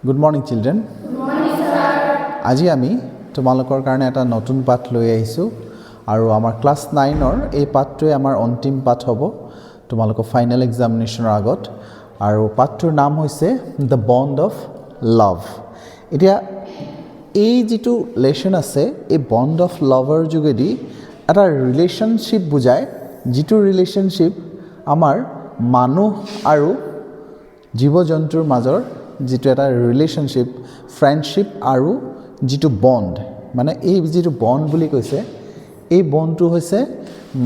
Good morning, children. Good morning, sir. আজি আমি তোমালোকৰ কাৰণে এটা নতুন পাঠ লৈ আহিছো আৰু আমাৰ ক্লাস 9 ৰ এই পাঠটোৱে আমাৰ অন্তিম পাঠ হ'ব তোমালোকৰ ফাইনেল এক্সামিনেশ্যনৰ আগত আৰু পাঠটোৰ নাম হৈছে The Bond of Love. এতিয়া এই যেটো লেসন আছে এই বন্ড অফ লাভৰ যোগেদি এটা ৰিলেশনশিপ বুজায় যেটো ৰিলেশনশিপ আমাৰ মানুহ আৰু জীৱ-জন্তুৰ মাজৰ যেটো এটা ৰিলেশনশিপ ফ্ৰেণ্ডশিপ আৰু যেটো বন্ড মানে এই যেটো বন্ড বুলি কৈছে এই বন্ডটো হৈছে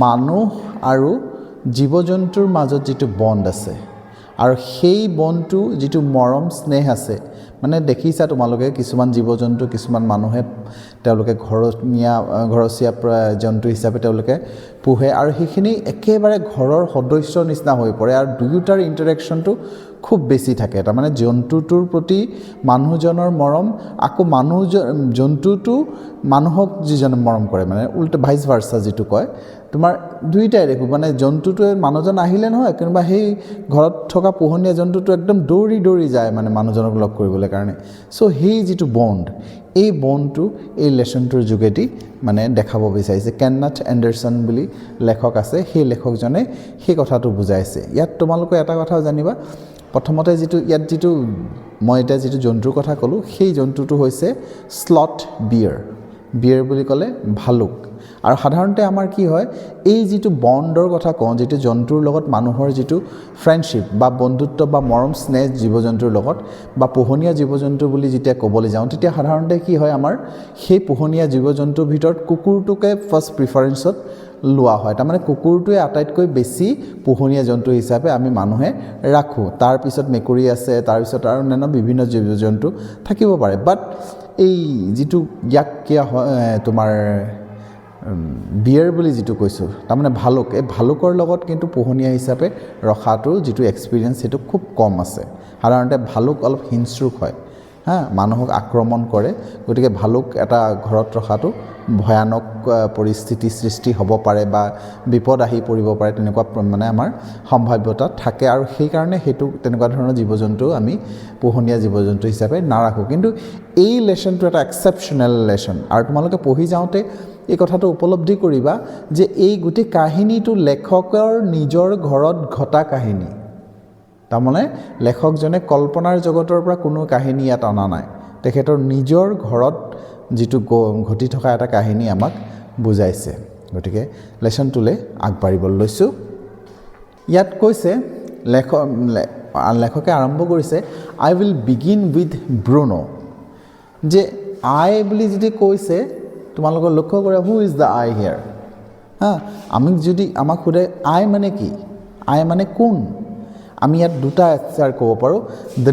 মানুহ আৰু জীৱ-জন্তুৰ মাজত যেটো বন্ড আছে আৰু সেই বন্ডটো যেটো মৰম স্নেহ আছে মানে দেখিছা তোমালোকে কিছুমান জীৱ-জন্তু কিছুমান মানুহে তেওঁলোকে ঘৰচীয়া জন্তু হিচাপে তেওঁলোকে পোহে আৰু সেইখিনি একেবাৰে ঘৰৰ সদস্যৰ নিচিনা হৈ পৰে আৰু দুয়োটাৰ ইন্টাৰেকশনটো খুব বেছি থাকে তাৰ মানে জন্তুটোৰ প্ৰতি মানুহজনৰ মৰম আকৌ জন্তুটো মানুহক যিজন মৰম কৰে মানে উল্টা ভাইস ভাৰ্সা যেটো কয় তোমাৰ দুইটাই দেখো মানে জন্তুটোৱে মানুহজন আহিলে নহয় কিবা সেই ঘৰত থকা পোহনীয়া জন্তুটো একদম দৌৰি যায় মানে মানুহজনক লগ কৰিবলৈ কাৰণে সো সেই যেটো বন্ড এই বন্ডটো এই লেসনটোৰ যোগেদি মানে দেখাব বিচাৰিছে কেননাথ এণ্ডাৰসন বুলি লেখক আছে সেই লেখকজনে সেই কথাটো বুজাইছে ইয়াত তোমালোকে এটা কথা জানিবা প্ৰথমতে যেটো মই এটা যেটো জন্তুৰ কথা ক'লো সেই জন্তুটো হৈছে স্লট বিয়াৰ বুলি ক'লে ভালুক আৰু সাধাৰণতে আমাৰ কি হয় এই যেটো বন্ডৰ কথা কওঁ যেটো জন্তুৰ লগত মানুহৰ যেটো ফ্ৰেণ্ডশিপ বা বন্ধুত্ব বা মৰম স্নেহ জীৱ-জন্তুৰ লগত বা পোহনীয়া জীৱ-জন্তু বুলি যেতিয়া ক'বলৈ যাওঁ তেতিয়া সাধাৰণতে কি হয় আমাৰ সেই পোহনীয়া জীৱ-জন্তুৰ ভিতৰত কুকুৰটোকে ফাৰ্স্ট প্ৰিফাৰেন্সত লোৱা হয় তাৰ মানে কুকুৰটোৱে আটাইতকৈ বেছি পোহনীয়া জন্তু হিচাপে আমি মানুহে ৰাখো তাৰ পিছত মেকুৰী আছে তাৰ পিছত আৰু নানা বিভিন্ন জীৱ-জন্তু থাকিব পাৰে বাট এই যেটো ইয়াক কিয়া তোমাৰ বিয়াৰ বুলি যেটো কৈছো তাৰ মানে ভালুক এই ভালুকৰ লগত কিন্তু পোহনীয়া হিচাপে ৰখাটো যেটো এক্সপেৰিয়েন্স হেতু খুব কম আছে সাধাৰণতে ভালুক অলপ হিংস্ৰুক হয় মানুহক আক্ৰমণ কৰে গতিকে ভালুক এটা ঘৰত ৰখাটো ভয়ানক পৰিস্থিতি সৃষ্টি হ'ব পাৰে বা বিপদ আহি পৰিব পাৰে তেনেকুৱা মানে আমাৰ সম্ভাৱ্যতা থাকে আৰু সেই কাৰণে হেতু তেনেকুৱা ধৰণৰ জীৱ-জন্তু আমি পোহনীয়া জীৱ-জন্তু হিচাপে নাৰাখো কিন্তু এই লেসনটো এটা এক্সেপচনেল লেসন আৰু তোমালোকে পঢ়ি যাওঁতে এই কথাটো উপলব্ধি কৰিবা যে এই গুটি কাহিনীটো লেখকৰ নিজৰ ঘৰত ঘটা কাহিনী তাৰমানে লেখকজনে কল্পনাৰ জগতৰ পৰা কোনো কাহিনী ইয়াত অনা নাই তেখেতৰ নিজৰ ঘৰত যেটো ঘটি থকা এটা কাহিনী আমাক বুজাইছে গতিকে লেসনটোলে আগবাঢ়িবলৈ লৈছো ইয়াত কৈছে লেখকে আৰম্ভ কৰিছে আই উইল বিগিন উইথ ব্ৰুনো যে আই বুলি যদি কৈছে তোমালোকৰ লক্ষ্য কৰা হু ইজ দ্য আই হিয়াৰ আমি যদি আমাক খুদে আই মানে কি আই মানে কোন আমি ইয়াত দুটা এনসাৰ ক'ব পাৰো দ্য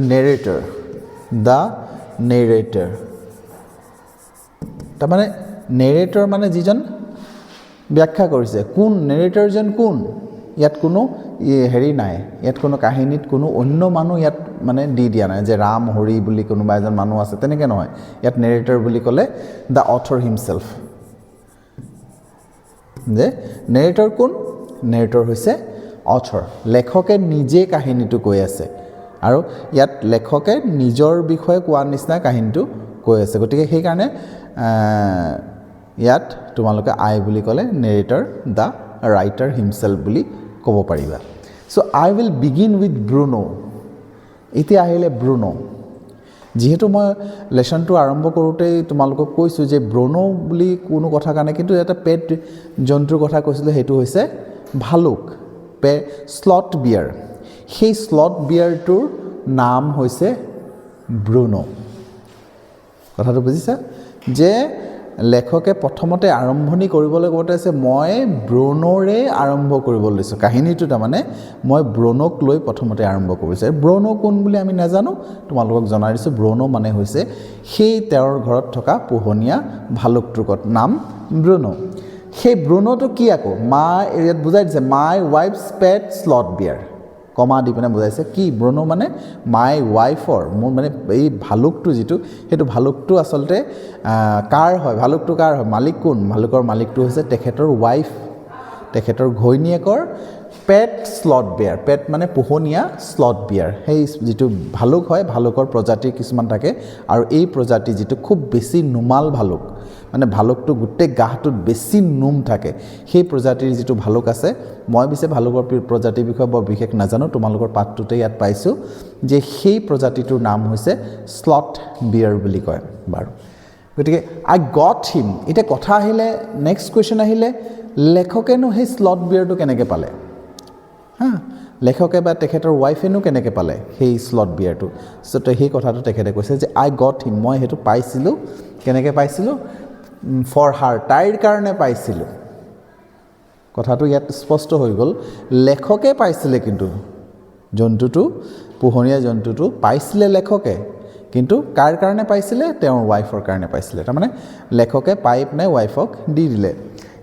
নেৰেটৰ তাৰ মানে নেৰেটৰ মানে যিজন ব্যাখ্যা কৰিছে কোন নেৰেটৰজন কোন ইয়াত কোনো হেৰি নাই ইয়াত কোনো কাহিনীত কোনো অন্য মানুহ ইয়াত মানে দিয়া নাই যে ৰাম হৰি বুলি কোনোবা এজন মানুহ আছে তেনেকে নহয় ইয়াত নেৰেটৰ বুলি ক'লে দা অথৰ হিমসেলফ যে নেৰেটৰ কোন নেৰেটৰ হৈছে অথৰ লেখকে নিজে কাহিনীটো কৈ আছে আৰু ইয়াত লেখকে নিজৰ বিষয়ে কোৱাৰ নিচিনা কাহিনীটো কৈ আছে গতিকে সেই কাৰণে ইয়াত তোমালোকে আই বুলি ক'লে নেৰেটৰ দা ৰাইটাৰ হিমসেলফ বুলি ক'ব পাৰিবা so I will begin with Bruno এতিয়া আহিলে ব্ৰুনো যেহেতু মই লেসনটো আৰম্ভ কৰোঁতে তোমালোকক কৈছো যে ব্ৰুনো বুলি কোনো কথা কাৰণে কিন্তু এটা পেট জন্তুৰ কথা কৈছিল হেতু হৈছে ভালুক স্লট বিয়াৰ সেই স্লট বিয়াৰটোৰ নাম হৈছে ব্ৰুনো কথাটো বুজিছা যে লেখকে প্ৰথমতে আৰম্ভণি কৰিবলৈ কোৱাতে আছে মই ব্ৰুনোৰে আৰম্ভ কৰিবলৈ লৈছো কাহিনীটো তাৰ মানে মই ব্ৰুনোক লৈ প্ৰথমতে আৰম্ভ কৰিছো ব্ৰুনো কোন বুলি আমি নাজানো তোমালোকক জনাই দিছো ব্ৰুনো মানে হৈছে সেই তেওঁৰ ঘৰত থকা পোহনীয়া ভালুকটোৰ নাম ব্ৰুনো সেই ব্ৰুনোটো কি আকৌ ইয়াত বুজাই দিছে মাই ওয়াইফস পেট স্লট বিয়াৰ কমা দি পিনে বুজাইছে কি ব্ৰুনো মানে মাই ওয়াইফৰ মোৰ মানে এই ভালুকটো যেটো হেতু ভালুকটো আসলতে কাৰ হয় ভালুকটো মালিক কোন ভালুকৰ মালিকটো হৈছে তেখেতৰ ওয়াইফ তেখেতৰ ঘৈণীয়েকৰ পেট স্লট বেয়াৰ, পেট মানে পোহনীয়া স্লট বেয়াৰ, সেই যিটো ভালুক হয়, ভালুকৰ প্ৰজাতিৰ কিছুমান থাকে আৰু এই প্ৰজাতি যিটো খুব বেছি নোমাল ভালুক, মানে ভালুকটো গোটেই গাহটোত বেছি নোম থাকে, সেই প্ৰজাতিৰ যিটো ভালুক আছে। মই পিছে ভালুকৰ প্ৰজাতিৰ বিষয়ে বৰ বিশেষ নাজানো, তোমালোকৰ পাঠটোতে ইয়াত পাইছোঁ যে সেই প্ৰজাতিটোৰ নাম হৈছে স্লট বিয়াৰ বুলি কয়। বাৰু, গতিকে আই গট হিম, এতিয়া কথা আহিলে, নেক্সট কুৱেশ্যন আহিলে, লেখকেনো সেই স্লট বিয়াৰটো কেনেকৈ পালে? লেখকে বা তেখেতৰ ৱাইফেনো কেনেকৈ পালে সেই স্লট বিয়াৰটো? চ' তো সেই কথাটো তেখেতে কৈছে যে আই গট হিম, মই সেইটো পাইছিলোঁ। কেনেকৈ পাইছিলোঁ? ফৰ হাৰ, তাইৰ কাৰণে পাইছিলোঁ। কথাটো ইয়াত স্পষ্ট হৈ গ'ল, লেখকে পাইছিলে, কিন্তু জন্তুটো, পোহনীয়া জন্তুটো পাইছিলে লেখকে, কিন্তু কাৰ কাৰণে পাইছিলে? তেওঁৰ ৱাইফৰ কাৰণে পাইছিলে। তাৰমানে লেখকে পাই পেলাই ৱাইফক দি দিলে।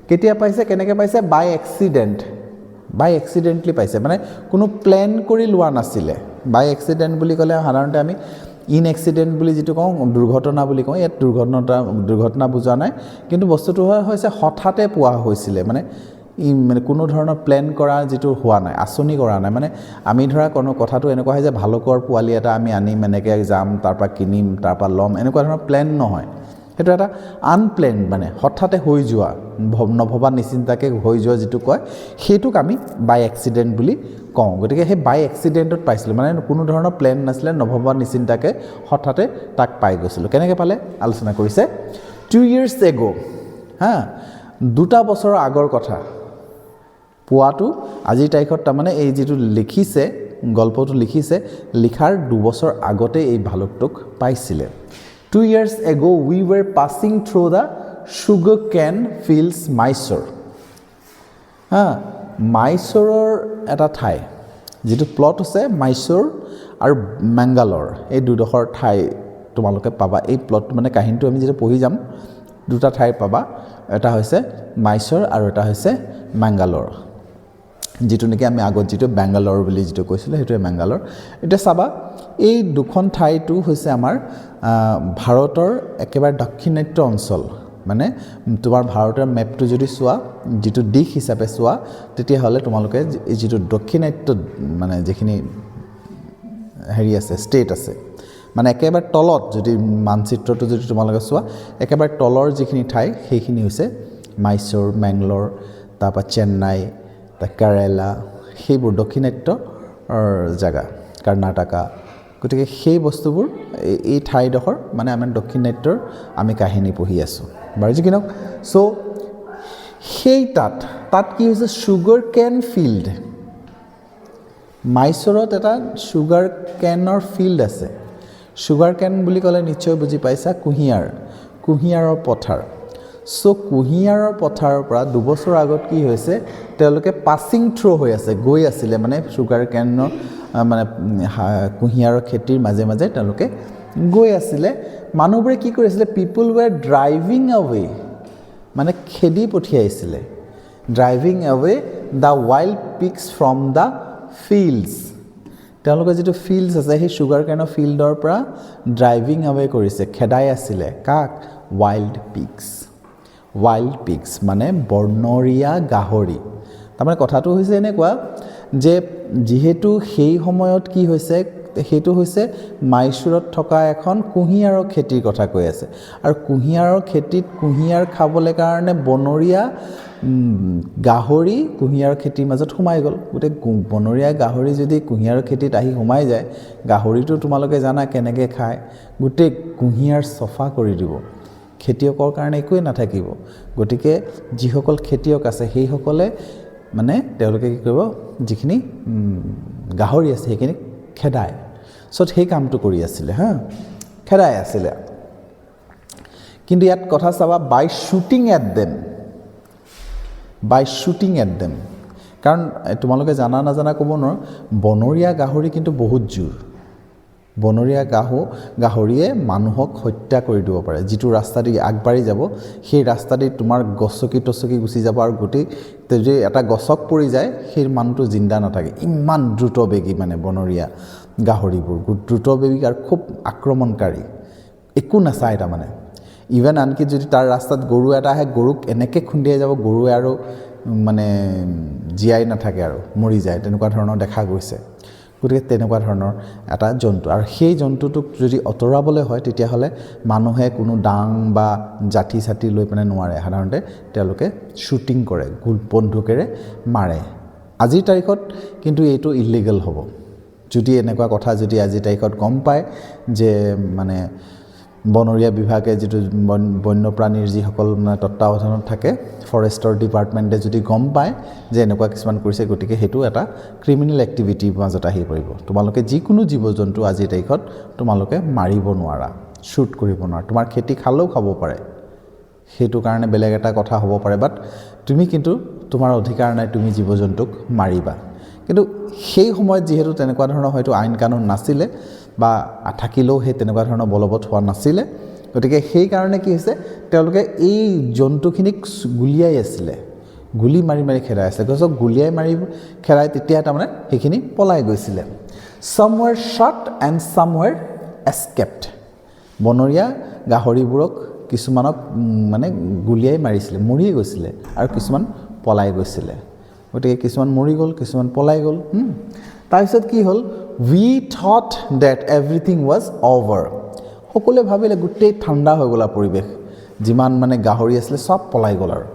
কেতিয়া পাইছে, কেনেকৈ পাইছে? বাই এক্সিডেণ্ট, বাই এক্সিডেণ্টলি পাইছে, মানে কোনো প্লেন কৰি লোৱা নাছিলে। বাই এক্সিডেণ্ট বুলি ক'লে সাধাৰণতে আমি ইন এক্সিডেণ্ট বুলি যিটো কওঁ, দুৰ্ঘটনা বুলি কওঁ, ইয়াত দুৰ্ঘটনা বুজোৱা নাই, কিন্তু বস্তুটো হৈছে হঠাতে পোৱা হৈছিলে, মানে কোনো ধৰণৰ প্লেন কৰা যিটো হোৱা নাই, আঁচনি কৰা নাই। মানে আমি ধৰা কোনো কথাটো এনেকুৱা হয় যে ভালুকৰ পোৱালি এটা আমি আনিম, এনেকৈ যাম, তাৰপৰা কিনিম, তাৰপৰা ল'ম, এনেকুৱা ধৰণৰ প্লেন নহয়। সেইটো এটা আনপ্লেন, মানে হঠাতে হৈ যোৱা, নভবা নিচিন্তাকৈ হৈ যোৱা যিটো কয়, সেইটোক আমি বাই এক্সিডেণ্ট বুলি কওঁ। গতিকে সেই বাই এক্সিডেণ্টত পাইছিলোঁ, মানে কোনো ধৰণৰ প্লেন নাছিলে, নভবা নিচিন্তাকৈ হঠাতে তাক পাই গৈছিলোঁ। কেনেকৈ পালে আলোচনা কৰিছে। 2 years ago, 2 বছৰৰ আগৰ কথা। পোৱাটো আজিৰ তাৰিখত, তাৰমানে এই যিটো লিখিছে, গল্পটো লিখিছে, লিখাৰ 2 বছৰ আগতে এই ভালুকটোক পাইছিলে। 2 years ago we were passing through the sugarcane fields, Mysore. মাইচৰৰ এটা ঠাই, যিটো প্লট আছে মাইচৰ আৰু মেংগালোৰ, এই দুডোখৰ ঠাই তোমালোকে পাবা। এই প্লট মানে কাহিনীটো আমি যেতিয়া পঢ়ি যাম, 2টা ঠাই পাবা, এটা হৈছে মাইচৰ আৰু এটা হৈছে মেংগালোৰ, যিটো নেকি আমি আগত যিটো বেংগালোৰ বুলি যিটো কৈছিলোঁ, সেইটোৱে মেংগালোৰ। এতিয়া চাবা, এই দুখন ঠাইটো হৈছে আমাৰ ভাৰতৰ একেবাৰে দাক্ষিণাত্য অঞ্চল। মানে তোমাৰ ভাৰতৰ মেপটো যদি চোৱা, যিটো দিশ হিচাপে চোৱা, তেতিয়াহ'লে তোমালোকে যিটো দক্ষিণাত্য, মানে যিখিনি হেৰি আছে, ষ্টেট আছে, মানে একেবাৰে তলত যদি মানচিত্ৰটো যদি তোমালোকে চোৱা, একেবাৰে তলৰ যিখিনি ঠাই, সেইখিনি হৈছে মাইচৰ, মেংগলোৰ, তাৰপৰা চেন্নাই, কেৰেলা, সেইবোৰ দক্ষিণাত্য জেগা, কৰ্ণাটকা। গতিকে সেই বস্তুবোৰ, এই ঠাইডোখৰ মানে আমাৰ দক্ষিণাত্যৰ আমি কাহিনী পঢ়ি আছোঁ। বাৰু যি কি নহওক, চ' সেই তাত কি হৈছে, চুগাৰ কেন ফিল্ড। মাইচৰত এটা চুগাৰ কেনৰ ফিল্ড আছে। চুগাৰ কেন বুলি ক'লে নিশ্চয় বুজি পাইছা, কুঁহিয়াৰৰ পথাৰ। চ' কুঁহিয়াৰৰ পথাৰৰ পৰা 2 বছৰ আগত কি হৈছে, তেওঁলোকে পাছিং থ্ৰু হৈ আছে, গৈ আছিলে, মানে চুগাৰ কেনৰ, মানে কুঁহিয়াৰৰ খেতিৰ মাজে মাজে তেওঁলোকে গৈ আছিলে। মানুহবোৰে কি কৰিছিলে, পিপুল ৱেৰ ড্ৰাইভিং এৱে, মানে খেদি পঠিয়াইছিলে, driving away the wild pigs from the fields. তেওঁলোকৰ যিটো ফিল্ডছ আছে, সেই চুগাৰ কেনৰ ফিল্ডৰ পৰা ড্ৰাইভিং এৱে কৰিছে, খেদাই আছিলে। কাক? ৱাইল্ড পিগছ মানে বনৰীয়া গাহৰি। তাৰমানে কথাটো হৈছে এনেকুৱা যে, যিহেতু সেই সময়ত কি হৈছে, সেইটো হৈছে মাইচুৰত থকা এখন কুঁহিয়াৰৰ খেতিৰ কথা কৈ আছে, আৰু কুঁহিয়াৰৰ খেতিত কুঁহিয়াৰ খাবলৈ কাৰণে বনৰীয়া গাহৰি কুঁহিয়াৰৰ খেতিৰ মাজত সোমাই গ'ল। গোটেই বনৰীয়া গাহৰি যদি কুঁহিয়াৰৰ খেতিত আহি সোমাই যায়, গাহৰিটো তোমালোকে জানা কেনেকৈ খায়, গোটেই কুঁহিয়াৰ চফা কৰি দিব, খেতিয়কৰ কাৰণে একোৱেই নাথাকিব। গতিকে যিসকল খেতিয়ক আছে, সেইসকলে মানে তেওঁলোকে কি কৰিব, যিখিনি গাহৰি আছে সেইখিনি খেদায়। চ' সেই কামটো কৰি আছিলে, খেদাই আছিলে। কিন্তু ইয়াত কথা চাবা, বাই শ্বুটিং এট দেম, কাৰণ তোমালোকে জানা নাজানা ক'ব নোৱাৰো, বনৰীয়া গাহৰি কিন্তু বহুত জোৰ। বনৰীয়া গাহৰিয়ে মানুহক হত্যা কৰি দিব পাৰে। যিটো ৰাস্তা দি আগবাঢ়ি যাব, সেই ৰাস্তা দি তোমাৰ গছকি গুচি যাব, আৰু গোটেই যদি এটা গছক পৰি যায়, সেই মানুহটো জিন্দা নাথাকে। ইমান দ্ৰুতবেগী মানে বনৰীয়া গাহৰিবোৰ, দ্ৰুতবেগী আৰু খুব আক্ৰমণকাৰী, একো নাচায় তাৰমানে। ইভেন আনকি যদি তাৰ ৰাস্তাত গৰু এটা আহে, গৰুক এনেকৈ খুন্দিয়াই যাব, গৰুৱে আৰু মানে জীয়াই নাথাকে আৰু মৰি যায় তেনেকুৱা ধৰণৰ দেখা গৈছে গতিকে তেনেকুৱা ধৰণৰ এটা জন্তু আৰু সেই জন্তুটোক যদি অতৰাবলৈ হয় তেতিয়াহ'লে মানুহে কোনো ডাং বা জাঠি ছাতি লৈ পেলাই নোৱাৰে সাধাৰণতে তেওঁলোকে শ্বুটিং কৰে বন্দুকেৰে মাৰে আজিৰ তাৰিখত কিন্তু এইটো ইলিগেল হ'ব যদি এনেকুৱা কথা যদি আজিৰ তাৰিখত গম পায় যে মানে বনৰীয়া বিভাগে যিটো বন্যপ্ৰাণীৰ যিসকল মানে তত্ত্বাৱধানত থাকে ফৰেষ্টৰ ডিপাৰ্টমেণ্টে যদি গম পায় যে এনেকুৱা কিছুমান কৰিছে গতিকে সেইটো এটা ক্ৰিমিনেল এক্টিভিটিৰ মাজত আহি পৰিব তোমালোকে যিকোনো জীৱ জন্তু আজিৰ তাৰিখত তোমালোকে মাৰিব নোৱাৰা শ্বুট কৰিব নোৱাৰা তোমাৰ খেতি খালেও খাব পাৰে সেইটো কাৰণে বেলেগ এটা কথা হ'ব পাৰে বাট তুমি কিন্তু তোমাৰ অধিকাৰ নাই তুমি জীৱ জন্তুক মাৰিবা কিন্তু সেই সময়ত যিহেতু তেনেকুৱা ধৰণৰ হয়তো আইন কানুন নাছিলে বা থাকিলেও সেই তেনেকুৱা ধৰণৰ বলবৎ হোৱা নাছিলে গতিকে সেই কাৰণে কি হৈছে তেওঁলোকে এই জন্তুখিনিক গুলিয়াই আছিলে গুলি মাৰি মাৰি খেদাই আছিলে গছক গুলিয়াই মাৰি খেদাই তেতিয়া তাৰমানে সেইখিনি পলাই গৈছিলে somewhere shot and somewhere escaped বনৰীয়া গাহৰিবোৰক কিছুমানক মানে গুলিয়াই মাৰিছিলে মৰি গৈছিলে আৰু কিছুমান পলাই গৈছিলে গতিকে কিছুমান মৰি গ'ল কিছুমান পলাই গ'ল তাৰপিছত কি হ'ল we thought that everything was over সকলোৱে ভাবিলে গোটেই ঠাণ্ডা হৈ গ'ল পৰিৱেশ যিমান মানে গাহৰি আছিলে সব পলাই গ'ল আৰু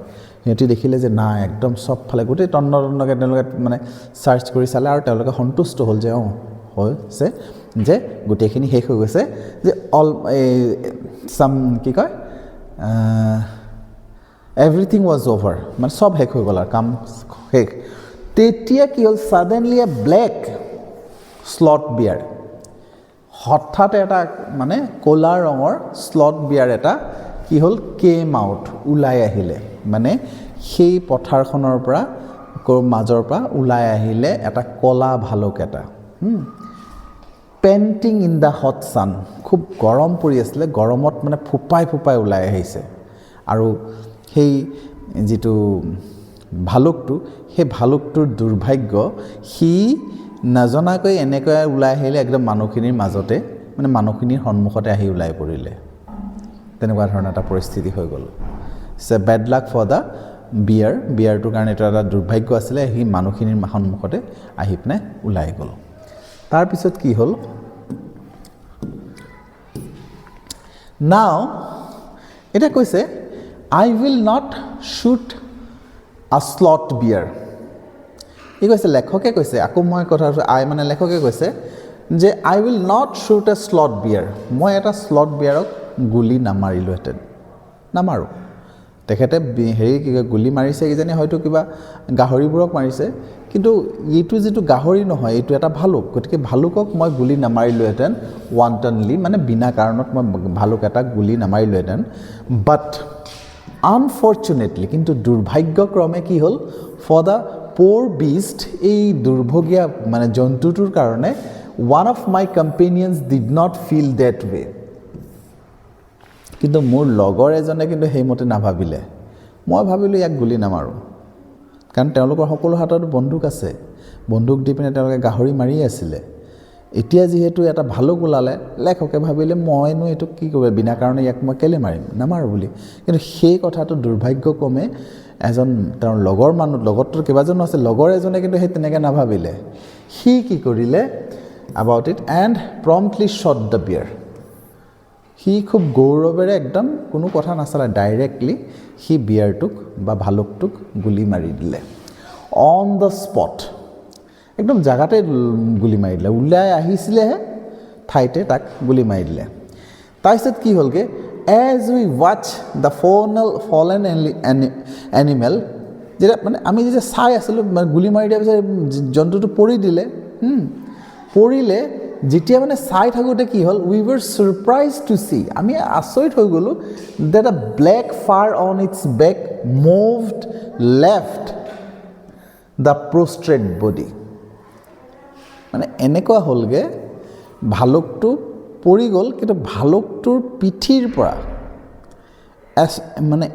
সিহঁতি দেখিলে যে না একদম সব ফালে গোটেই তন্নতন্নকৈ তেওঁলোকে মানে সাৰ্চ কৰি চালে আৰু তেওঁলোকে সন্তুষ্ট হ'ল যে হৈছে যে গোটেইখিনি শেষ হৈ গৈছে যে অল সাম কি কয় এভৰিথিং ৱাজ অভাৰ মানে সব শেষ হৈ গ'ল আৰু কাম শেষ তেতিয়া কি হ'ল সাডেনলি এ ব্লেক স্লট বিয়াৰ হঠাৎ এটা মানে ক'লা ৰঙৰ স্লট বিয়াৰ এটা কি হ'ল কেম আউট ওলাই আহিলে মানে সেই পথাৰখনৰ পৰা মাজৰ পৰা ওলাই আহিলে এটা ক'লা ভালুক এটা painting in the hot sun খুব গৰম পৰি আছিলে গৰমত মানে ফুপাই ফুপাই ওলাই আহিছে আৰু সেই যিটো ভালুকটো সেই ভালুকটোৰ দুৰ্ভাগ্য সি নজনাকৈ এনেকৈ ওলাই আহিলে একদম মানুহখিনিৰ মাজতে মানে মানুহখিনিৰ সন্মুখতে আহি ওলাই পৰিলে তেনেকুৱা ধৰণৰ এটা পৰিস্থিতি হৈ গ'ল সে বেড লাক ফৰ দ্য বিয়াৰটোৰ কাৰণে এটা এটা দুৰ্ভাগ্য আছিলে সি মানুহখিনিৰ সন্মুখতে আহি পিনে ওলাই গ'ল তাৰপিছত কি হ'ল নাও এটা কৈছে I will not shoot a slot bear এই কৈছে লেখকে কৈছে আকৌ মই কথা মানে লেখকে কৈছে যে I will not shoot a slot bear মই এটা স্লট বিয়াৰক গুলি নামাৰিলোহেঁতেন নামাৰো তেখেতে হেৰি কি গুলি মাৰিছে কিজানি হয়তো কিবা গাহৰিবোৰক মাৰিছে কিন্তু এইটো যিটো গাহৰি নহয় এইটো এটা ভালুক গতিকে ভালুকক মই গুলি নামাৰিলোহেঁতেন ওৱান্টনলি মানে বিনা কাৰণত মই ভালুক এটা গুলি নামাৰিলোহেঁতেন বাট আনফৰ্চুনেটলি কিন্তু দুৰ্ভাগ্যক্ৰমে কি হ'ল ফৰ দ্য পোৰ বিষ্ট এই দুৰ্ভগীয়া মানে জন্তুটোৰ কাৰণে one of my companions did not feel that way কিন্তু মোৰ লগৰ এজনে কিন্তু সেইমতে নাভাবিলে মই ভাবিলোঁ ইয়াক গুলি নামাৰোঁ কাৰণ তেওঁলোকৰ সকলো হাতত বন্দুক আছে বন্দুক দি পিনে তেওঁলোকে গাহৰি মাৰি আছিলে এতিয়া যিহেতু এটা ভালুক ওলালে লেখকে ভাবিলে মইনো এইটো কি কৰিব বিনা কাৰণে ইয়াক মই কেলে মাৰিম নামাৰোঁ বুলি কিন্তু সেই কথাটো দুৰ্ভাগ্যক্ৰমে এজন তেওঁৰ লগৰ মানুহ লগতটো কেইবাজনো আছে লগৰ এজনে কিন্তু সেই তেনেকৈ নাভাবিলে সি কি কৰিলে about it and promptly shot the bear সি খুব গৌৰৱেৰে একদম কোনো কথা নাচালে ডাইৰেক্টলি সি বিয়াৰটোক বা ভালুকটোক গুলি মাৰি দিলে অন দ্য স্পট একদম জাগাতে গুলি মাৰি দিলে ওলাই আহিছিলেহে ঠাইতে তাক গুলি মাৰি দিলে তাৰপিছত কি হ'লগৈ as we watch the fallen animal যেতিয়া মানে আমি যেতিয়া চাই আছিলোঁ মানে গুলি মাৰি দিয়াৰ পিছত জন্তুটো পৰি দিলে পৰিলে যেতিয়া মানে চাই থাকোঁতে কি হ'ল we were surprised to see আমি আচৰিত হৈ গ'লোঁ that a black fur on its back moved left the prostrate body মানে এনেকুৱা হ'লগৈ ভালুকটো পৰি গ'ল কিন্তু ভালুকটোৰ পিঠিৰ পৰা মানে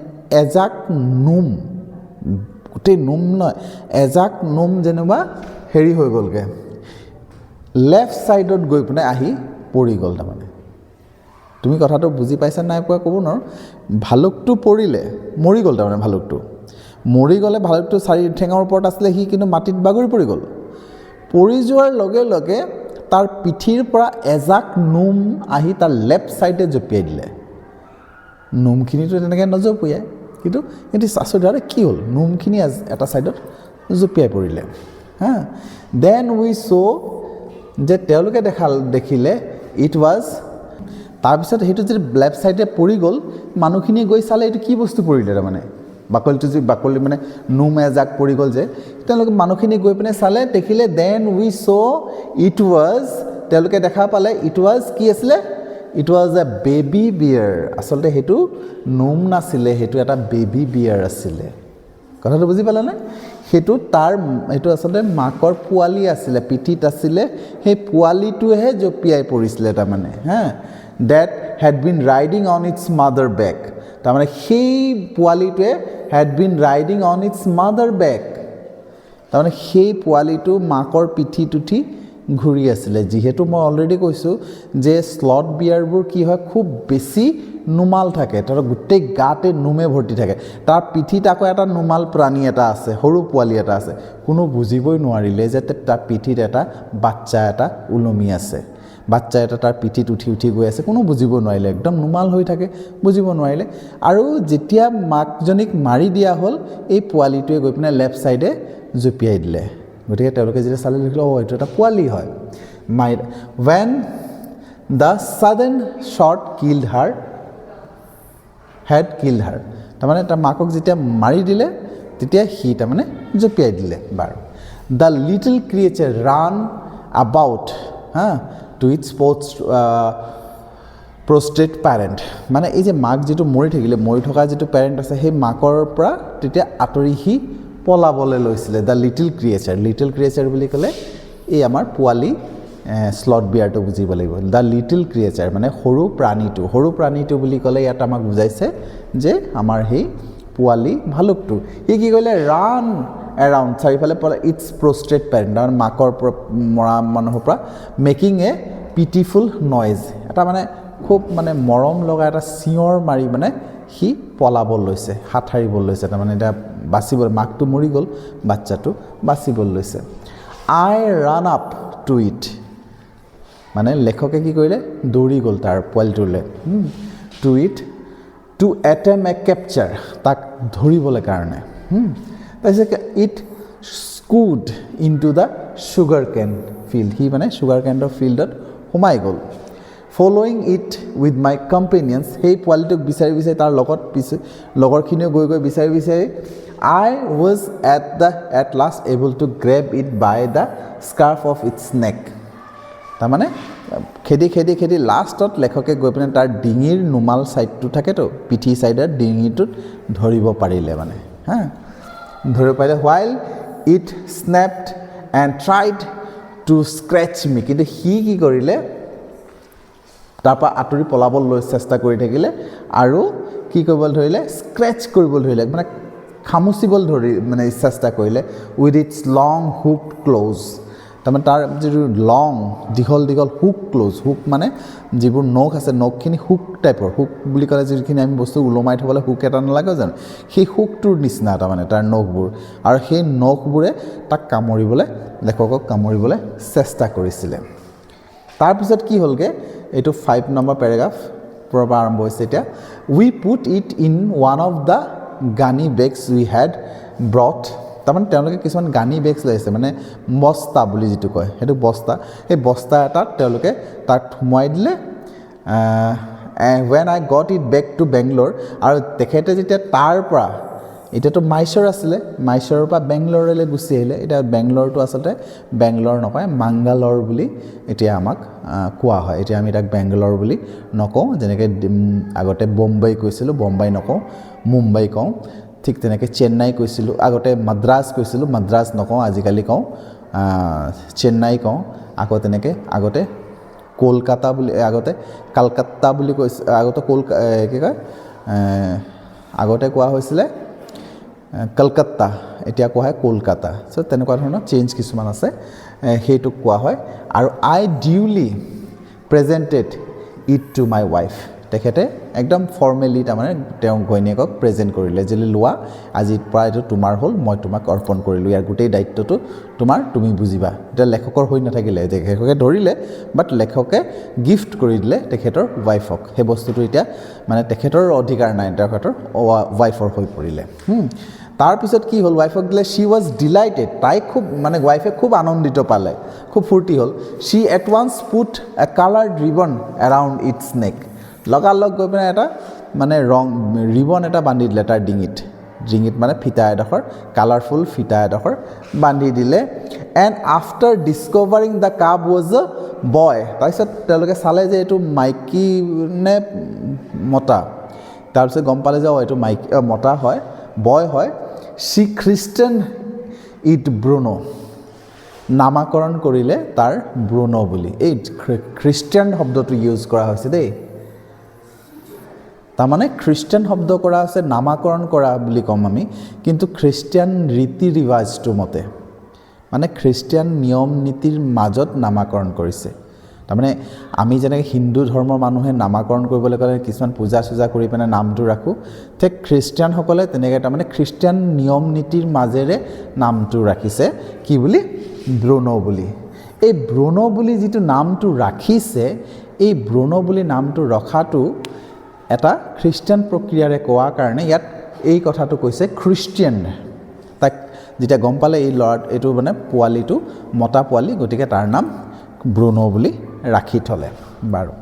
এজাক নোম গোটেই নোম নহয় এজাক নোম যেনিবা হেৰি হৈ গ'লগৈ লেফ্ট ছাইডত গৈ পিনে আহি পৰি গ'ল তাৰমানে তুমি কথাটো বুজি পাইছা নাই পোৱা ক'ব নোৱাৰোঁ ভালুকটো পৰিলে মৰি গ'ল তাৰমানে মৰি গ'লে ভালুকটো চাৰি ঠেঙৰ ওপৰত আছিলে সি কিন্তু মাটিত বাগৰি পৰি গ'ল পৰি যোৱাৰ লগে লগে তাৰ পিঠিৰ পৰা এজাক নোম আহি তাৰ লেফ্ট ছাইডে জঁপিয়াই দিলে নোমখিনিতো তেনেকৈ নজঁপিয়াই কিন্তু সিহঁতি আচৰিত হ'লে কি হ'ল নোমখিনি এটা ছাইডত জঁপিয়াই পৰিলে হা দেন উই চ' যে তেওঁলোকে দেখিলে ইট ৱাজ তাৰপিছত সেইটো যদি লেফ্ট ছাইডে পৰি গ'ল মানুহখিনিয়ে গৈ চালে এইটো কি বস্তু পৰিলে তাৰমানে বাকলিটো যে বাকলি মানে নোম এজাক পৰি গ'ল যে তেওঁলোকে মানুহখিনি গৈ পিনে চালে দেখিলে then we saw' it was তেওঁলোকে দেখা পালে ইট ৱাজ কি আছিলে ইট ৱাজ এ বেবী বিয়াৰ আচলতে সেইটো নোম নাছিলে সেইটো এটা বেবী বিয়াৰ আছিলে কথাটো বুজি পালানে সেইটো আচলতে মাকৰ পোৱালি আছিলে পিঠিত আছিলে সেই পোৱালিটোহে জঁপিয়াই পৰিছিলে তাৰমানে হা that had been riding on its mother back তাৰমানে সেই পোৱালিটোৱে had been riding on its mother back তাৰমানে সেই পোৱালিটো মাকৰ পিঠিত উঠি ঘূৰি আছিলে যিহেতু মই অলৰেডি কৈছোঁ যে স্লট বিয়াৰবোৰ কি হয় খুব বেছি নোমাল থাকে তাৰ গোটেই গাতে নোমে ভৰ্তি থাকে তাৰ পিঠিত আকৌ এটা নোমাল প্ৰাণী এটা আছে সৰু পোৱালি এটা আছে কোনো বুজিবই নোৱাৰিলে যে তাৰ পিঠিত এটা বাচ্চা এটা ওলমি আছে বাচ্চা এটা তাৰ পিঠিত উঠি উঠি গৈ আছে কোনো বুজিব নোৱাৰিলে একদম নোমাল হৈ থাকে বুজিব নোৱাৰিলে আৰু যেতিয়া মাকজনীক মাৰি দিয়া হ'ল এই পোৱালিটোৱে গৈ পিনে লেফ্ট ছাইডে জঁপিয়াই দিলে গতিকে তেওঁলোকে যেতিয়া চালে দেখিলে এইটো এটা পোৱালি হয় when the sudden shot killed her তাৰমানে তাৰ মাকক যেতিয়া মাৰি দিলে তেতিয়া সি তাৰমানে জঁপিয়াই দিলে বাৰু the little creature ran about to its prostrate parent মানে এই যে মাক যিটো মৰি থকা যিটো পেৰেণ্ট আছে সেই মাকৰ পৰা তেতিয়া আঁতৰি সি পলাবলৈ লৈছিলে দ্য লিটল ক্ৰিয়েচাৰ বুলি ক'লে এই আমাৰ পোৱালি স্লট বিয়াৰটো বুজিব লাগিব দ্য লিটল ক্ৰিয়েচাৰ মানে সৰু প্ৰাণীটো বুলি ক'লে ইয়াত আমাক বুজাইছে যে আমাৰ সেই পোৱালি ভালুকটো সি কি কৰিলে ৰান এৰাউণ্ড চাৰিওফালে পলা ইটছ প্ৰষ্ট্ৰেট পেৰেণ্ট তাৰ মাকৰ মৰা মানুহৰ পৰা মেকিং এ পিটিফুল নইজ এটা মানে খুব মানে মৰম লগা এটা চিঞৰ মাৰি মানে সি পলাব লৈছে হাত সাৰিব লৈছে তাৰমানে এতিয়া বাচিব মাকটো মৰি গ'ল বাচ্চাটো বাচিব লৈছে I ran up to it মানে লেখকে কি কৰিলে দৌৰি গ'ল তাৰ পোৱালিটোলৈ to it to attempt a capture তাক ধৰিবলৈ কাৰণে তাৰপিছত it scooted into the sugar cane field সি মানে চুগাৰ কেনৰ ফিল্ডত সোমাই গ'ল following it with my companions সেই পোৱালিটোক বিচাৰি তাৰ লগত লগৰখিনিও গৈ বিচাৰি I was at last able to grab it by the scarf of its neck তাৰমানে খেদি লাষ্টত লেখকে গৈ পিনে তাৰ ডিঙিৰ নোমাল ছাইডটো থাকেতো পিঠি ছাইডৰ ডিঙিটোত ধৰিব পাৰিলে মানে ধৰিব পাৰিলে while it snapped and tried to scratch me কিন্তু সি কি কৰিলে তাৰপৰা আঁতৰি পলাবলৈ চেষ্টা কৰি থাকিলে আৰু কি কৰিবলৈ ধৰিলে স্ক্ৰেচ কৰিবলৈ ধৰিলে মানে খামুচিবলৈ মানে চেষ্টা কৰিলে with its long hook claws তাৰমানে তাৰ যিটো লং দীঘল হুক ক্ল'জ হুক মানে যিবোৰ নখ আছে নখখিনি হুক টাইপৰ হুক বুলি ক'লে যিখিনি আমি বস্তু ওলমাই থ'বলৈ হুক এটা নালাগে জানো সেই হুকটোৰ নিচিনা তাৰমানে তাৰ নখবোৰ আৰু সেই নখবোৰে তাক লেখকক কামুৰিবলৈ চেষ্টা কৰিছিলে তাৰপিছত কি হ'লগৈ এইটো 5 নম্বৰ পেৰাগ্ৰাফৰ পৰা আৰম্ভ হৈছে এতিয়া we put it in one of the gunny bags we had brought তাৰমানে তেওঁলোকে কিছুমান গানি বেগছ লৈ আহিছে মানে বস্তা বুলি যিটো কয় সেইটো বস্তা সেই বস্তা এটাত তেওঁলোকে তাক সোমোৱাই দিলে when I got it back to Bangalore আৰু তেখেতে যেতিয়া তাৰ পৰা এতিয়াতো মাইচৰ আছিলে মাইচৰৰ পৰা বেংগলৰলৈ গুচি আহিলে এতিয়া বেংগলৰটো আচলতে বেংগলৰ নকয় মাংগালৰ বুলি এতিয়া আমাক কোৱা হয় এতিয়া আমি তাক বেংগলৰ বুলি নকওঁ যেনেকৈ আগতে বম্বাই কৈছিলোঁ বম্বাই নকওঁ মুম্বাই কওঁ ঠিক তেনেকৈ চেন্নাই কৈছিলোঁ আগতে মাদ্ৰাজ কৈছিলোঁ মাদ্ৰাজ নকওঁ আজিকালি কওঁ চেন্নাই কওঁ আকৌ তেনেকৈ আগতে কলকাতা বুলি আগতে কালকাতা বুলি কৈছে আগতে কি কয় আগতে কোৱা হৈছিলে কলকাতা এতিয়া কোৱা হয় কলকাতা চ' তেনেকুৱা ধৰণৰ চেঞ্জ কিছুমান আছে সেইটোক কোৱা হয় আৰু I duly presented it to my wife তেখেতে একদম ফৰ্মেলি তাৰমানে তেওঁ ঘৈণীয়েকক প্ৰেজেণ্ট কৰিলে যে লোৱা আজিৰ পৰা এইটো তোমাৰ হ'ল মই তোমাক অৰ্পণ কৰিলোঁ ইয়াৰ গোটেই দায়িত্বটো তোমাৰ তুমি বুজিবা এতিয়া লেখকৰ হৈ নাথাকিলে লেখকে ধৰিলে বাট লেখকে গিফ্ট কৰি দিলে তেখেতৰ ৱাইফক সেই বস্তুটো এতিয়া মানে তেখেতৰ অধিকাৰ নাই তেখেতৰ ৱাইফৰ হৈ পৰিলে তাৰপিছত কি হ'ল ৱাইফক দিলে শ্বি ৱাজ ডিলাইটেড তাই খুব মানে ৱাইফে খুব আনন্দিত পালে খুব ফূৰ্তি হ'ল she at once put a coloured ribbon around its neck লগালগ গৈ পিনে এটা মানে ৰিবন এটা বান্ধি দিলে তাৰ ডিঙিত মানে ফিটা এডোখৰ কালাৰফুল ফিটা এডোখৰ বান্ধি দিলে and after discovering the cub was a boy তাৰপিছত তেওঁলোকে চালে যে এইটো মাইকী নে মতা তাৰপিছত গম পালে যে এইটো মাইকী মতা হয় বয় হয় শ্বি খ্ৰীষ্টান ইট ব্ৰুনো নামাকৰণ কৰিলে তাৰ ব্ৰুনো বুলি এই খ্ৰীষ্টিয়ান শব্দটো ইউজ কৰা হৈছে দেই তাৰমানে খ্ৰীষ্টিয়ান শব্দ কৰা আছে নামাকৰণ কৰা বুলি ক'ম আমি কিন্তু খ্ৰীষ্টিয়ান ৰীতি ৰিৱাজটো মতে মানে খ্ৰীষ্টিয়ান নিয়ম নীতিৰ মাজত নামাকৰণ কৰিছে তাৰমানে আমি যেনেকৈ হিন্দু ধৰ্মৰ মানুহে নামাকৰণ কৰিবলৈ ক'লে কিছুমান পূজা চূজা কৰি পিনে নামটো ৰাখোঁ ঠিক খ্ৰীষ্টিয়ানসকলে তেনেকৈ তাৰমানে খ্ৰীষ্টিয়ান নিয়ম নীতিৰ মাজেৰে নামটো ৰাখিছে কি বুলি ব্ৰুনো বুলি এই ব্ৰুনো বুলি যিটো নামটো ৰাখিছে এই ব্ৰুনো বুলি নামটো ৰখাটো এটা খ্ৰীষ্টিয়ান প্ৰক্ৰিয়াৰে কোৱাৰ কাৰণে ইয়াত এই কথাটো কৈছে খ্ৰীষ্টিয়ান তাক যেতিয়া গম পালে এই এইটো মানে পোৱালিটো মতা পোৱালি গতিকে তাৰ নাম ব্ৰুনো বুলি ৰাখি থলে বাৰু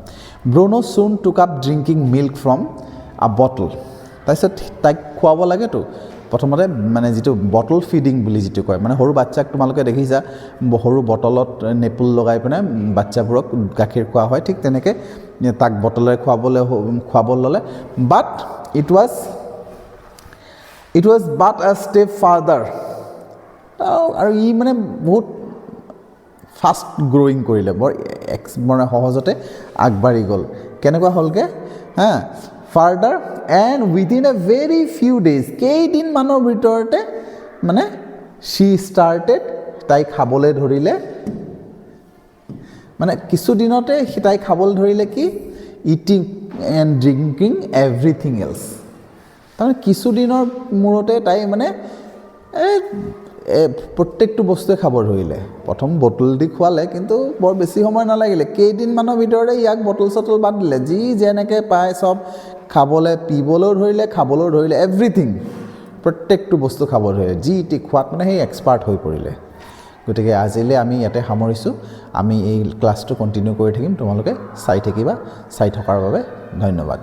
ব্ৰুনো চুন টুক up drinking milk from a bottle তাৰপিছত তাইক খুৱাব লাগেতো প্ৰথমতে মানে যিটো বটল ফিডিং বুলি যিটো কয় মানে সৰু বাচ্চাক তোমালোকে দেখিছা সৰু বটলত নেপুল লগাই পিনে বাচ্চাবোৰক গাখীৰ খোৱা হয় ঠিক তেনেকৈ তাক বটলেৰে খুৱাব ল'লে বাট ইট ৱাজ বাট আ ষ্টেপ ফাৰ্ডাৰ আৰু ই মানে বহুত ফাষ্ট গ্ৰ'য়িং কৰিলে বৰ মানে সহজতে আগবাঢ়ি গ'ল কেনেকুৱা হ'লগৈ further and within a very few days কেইদিনমানৰ ভিতৰতে মানে শ্বি ষ্টাৰ্টেড তাই খাবলৈ ধৰিলে মানে কিছুদিনতে তাই খাবলৈ ধৰিলে কি eating and drinking everything else তাৰমানে কিছুদিনৰ মূৰতে তাই মানে প্ৰত্যেকটো বস্তুৱে খাব ধৰিলে প্ৰথম বটল দি খোৱালে কিন্তু বৰ বেছি সময় নালাগিলে কেইদিনমানৰ ভিতৰতে ইয়াক বটল চটল বাদ দিলে যি যেনেকৈ পায় চব খাবলৈ পিবলৈও ধৰিলে এভৰিথিং প্ৰত্যেকটো বস্তু খাব ধৰিলে যি টি খোৱাত মানে সেই এক্সপাৰ্ট হৈ পৰিলে গতিকে আজিলৈ আমি ইয়াতে সামৰিছোঁ আমি এই ক্লাছটো কণ্টিনিউ কৰি থাকিম তোমালোকে চাই থাকিবা চাই থকাৰ বাবে ধন্যবাদ